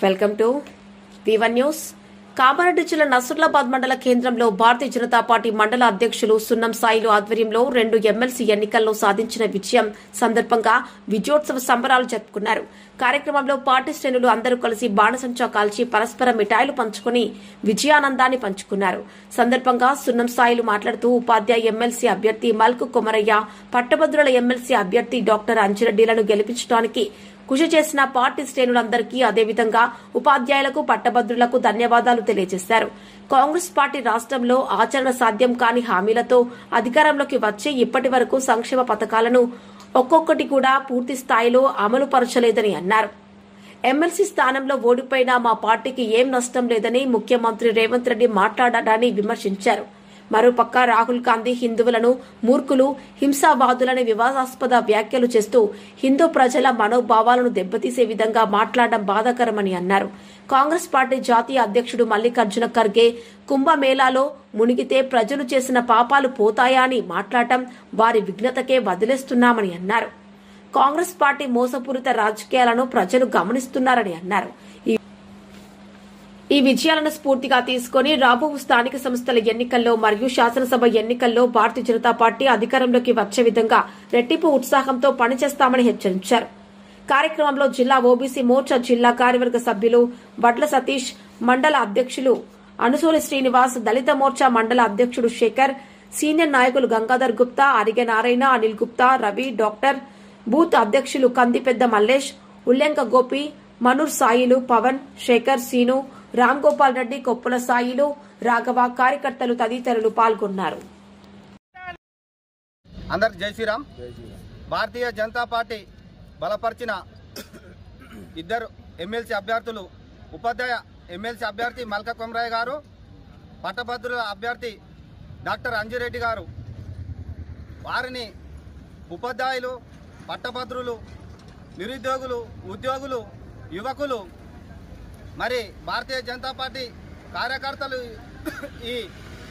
Welcome to V1 news. Kamareddy జిల్లా నసరులాబాద్ మండల కేంద్రంలో భారతీయ జనతా పార్టీ మండల అధ్యక్షులు సున్నం సాయిలు ఆధ్వర్యంలో 2 ఎమ్మెల్సీ ఎన్నికల్లో సాధించిన విజయం సందర్భంగా విజయోత్సవ సంబరాలు జరుపుకున్నారు. కార్యక్రమంలో పార్టీ శ్రేణులు అందరూ కలిసి బాణసంచా కాల్చి పరస్పర మిఠాయిలు పంచుకుని విజయానందాన్ని పంచుకున్నారు. సందర్భంగా సున్నం సాయిలు మాట్లాడుతూ ఉపాధ్యాయ ఎమ్మెల్సీ అభ్యర్థి మల్కు కొమరయ్య, పట్టభద్రుల ఎమ్మెల్సీ అభ్యర్థి డాక్టర్ అంజిరెడ్డిలను గెలిపించడానికి కృషి చేసిన పార్టీ శ్రేణులందరికీ అదేవిధంగా ఉపాధ్యాయులకు పట్టభద్రులకు ధన్యవాదాలు తెలియజేశారు. కాంగ్రెస్ పార్టీ రాష్ట్రంలో ఆచరణ సాధ్యం కాని హామీలతో అధికారంలోకి వచ్చి ఇప్పటి వరకు సంక్షేమ పథకాలను ఒక్కొక్కటి కూడా పూర్తి స్థాయిలో అమలు పరచలేదని అన్నారు. ఎమ్మెల్సీ స్థానంలో ఓడిపోయినా మా పార్టీకి ఏం నష్టం లేదని ముఖ్యమంత్రి రేవంత్ రెడ్డి మాట్లాడారని విమర్శించారు. మరోపక్క రాహుల్ గాంధీ హిందువులను మూర్ఖులు, హింసావాదులని వివాదాస్పద వ్యాఖ్యలు చేస్తూ హిందూ ప్రజల మనోభావాలను దెబ్బతీసే విధంగా మాట్లాడడం బాధాకరమని అన్నారు. కాంగ్రెస్ పార్టీ జాతీయ అధ్యక్షుడు మల్లికార్జున ఖర్గే కుంభమేళాలో మునిగితే ప్రజలు చేసిన పాపాలు పోతాయా అని మాట్లాడటం వారి విఘ్నతకే వదిలేస్తున్నామని అన్నారు. కాంగ్రెస్ పార్టీ మోసపూరిత రాజకీయాలను ప్రజలు గమనిస్తున్నారని అన్నారు. ఈ విజయాలను స్ఫూర్తిగా తీసుకుని రాబో స్థానిక సంస్థల ఎన్నికల్లో మరియు శాసనసభ ఎన్నికల్లో భారతీయ జనతా పార్టీ అధికారంలోకి వచ్చే విధంగా రెట్టింపు ఉత్సాహంతో పనిచేస్తామని హెచ్చరించారు. కార్యక్రమంలో జిల్లా ఓబీసీ మోర్చా జిల్లా కార్యవర్గ సభ్యులు వడ్ల సతీష్, మండల అధ్యక్షులు అనుసూరి శ్రీనివాస్, దళిత మోర్చా మండల అధ్యక్షుడు శేఖర్, సీనియర్ నాయకులు గంగాధర్ గుప్తా, అరిగె నారాయణ, అనిల్ గుప్తా, రవి, డాక్టర్, బూత్ అధ్యక్షులు కందిపెద్ద మల్లేష్, ఉల్లెంక గోపి, మనూర్ సాయిలు, పవన్, శేఖర్, సీను, రామ్ గోపాల్ రెడ్డి, కొప్పుల సాయిలు, రాఘవ, కార్యకర్తలు తదితరులు పాల్గొన్నారు. అందరికి జై శ్రీరామ్. భారతీయ జనతా పార్టీ బలపరిచిన 2 ఎమ్మెల్సీ అభ్యర్థులు, ఉపాధ్యాయ ఎమ్మెల్సీ అభ్యర్థి మల్క కొమరయ్య గారు, పట్టభద్రుల అభ్యర్థి డాక్టర్ అంజిరెడ్డి గారు. వారిని ఉపాధ్యాయులు, పట్టభద్రులు, నిరుద్యోగులు, ఉద్యోగులు, యువకులు, మరి భారతీయ జనతా పార్టీ కార్యకర్తలు ఈ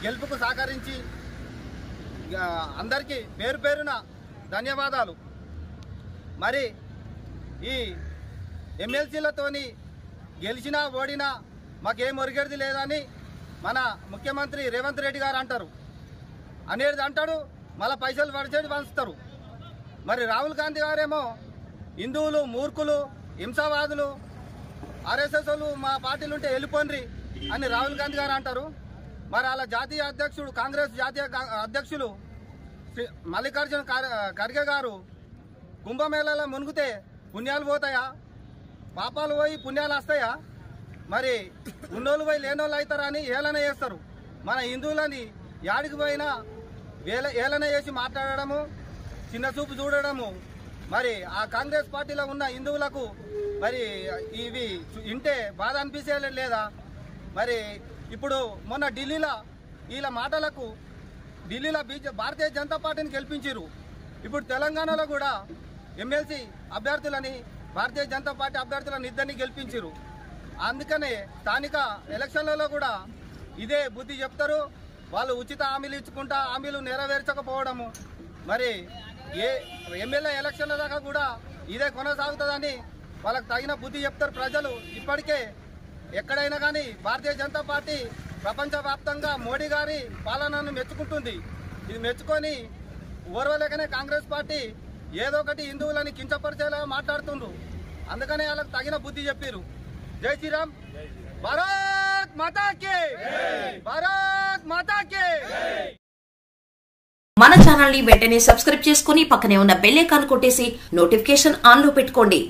గెలుపుకు సహకరించి అందరికీ పేరు పేరున ధన్యవాదాలు. మరి ఈ ఎమ్మెల్సీలతోని గెలిచినా ఓడినా మాకేం ఒరిగేది లేదని మన ముఖ్యమంత్రి రేవంత్ రెడ్డి గారు అంటాడు, మళ్ళీ పైసలు పడిచేది పంచుతారు. మరి రాహుల్ గాంధీ గారేమో హిందువులు మూర్ఖులు, హింసావాదులు, ఆర్ఎస్ఎస్లు మా పార్టీలు ఉంటే వెళ్ళిపోండి అని రాహుల్ గాంధీ గారు అంటారు. మరి అలా జాతీయ అధ్యక్షుడు, కాంగ్రెస్ జాతీయ అధ్యక్షులు మల్లికార్జున ఖర్గే గారు కుంభమేళాలో మునిగితే పుణ్యాలు పోతాయా, పాపాలు పోయి పుణ్యాలు వస్తాయా, మరి ఉన్నోళ్ళు పోయి లేనోళ్ళు అవుతారా అని ఏలన చేస్తారు. మన హిందువులని యాడికి పోయినా ఏలన చేసి మాట్లాడము, చిన్న చూపు చూడడము. మరి ఆ కాంగ్రెస్ పార్టీలో ఉన్న హిందువులకు మరి ఇవి ఇంటే బాధ అనిపించే లేదా? మరి ఇప్పుడు మొన్న ఢిల్లీలో వీళ్ళ మాటలకు భారతీయ జనతా పార్టీని గెలిపించారు. ఇప్పుడు తెలంగాణలో కూడా ఎమ్మెల్సీ అభ్యర్థులని భారతీయ జనతా పార్టీ అభ్యర్థులను 2 గెలిపించారు. అందుకనే స్థానిక ఎలక్షన్లలో కూడా ఇదే బుద్ధి చెప్తారు. వాళ్ళు ఉచిత హామీలు ఇచ్చుకుంటా హామీలు నెరవేర్చకపోవడము. మరి ఏ ఎమ్మెల్యే ఎలక్షన్ల దాకా కూడా ఇదే కొనసాగుతుందని వాళ్ళకు తగిన బుద్ధి చెప్తారు ప్రజలు. ఇప్పటికే ఎక్కడైనా కానీ భారతీయ జనతా పార్టీ ప్రపంచవ్యాప్తంగా మోడీ గారి పాలనను మెచ్చుకుంటుంది. ఇది మెచ్చుకొని ఓర్వలేకనే కాంగ్రెస్ పార్టీ ఏదో ఒకటి హిందువులని కించపరిచేలా మాట్లాడుతుండ్రు. అందుకనే వాళ్ళకు తగిన బుద్ధి చెప్పారు. జై శ్రీరామ్. భారత్ మాతాకి, భారత్ మాతాకి. మన ఛానల్ ని వెంటనే సబ్స్క్రైబ్ చేసుకుని పక్కనే ఉన్న బెల్ ఐకాన్ కొట్టేసి నోటిఫికేషన్ ఆన్ లో పెట్టుకోండి.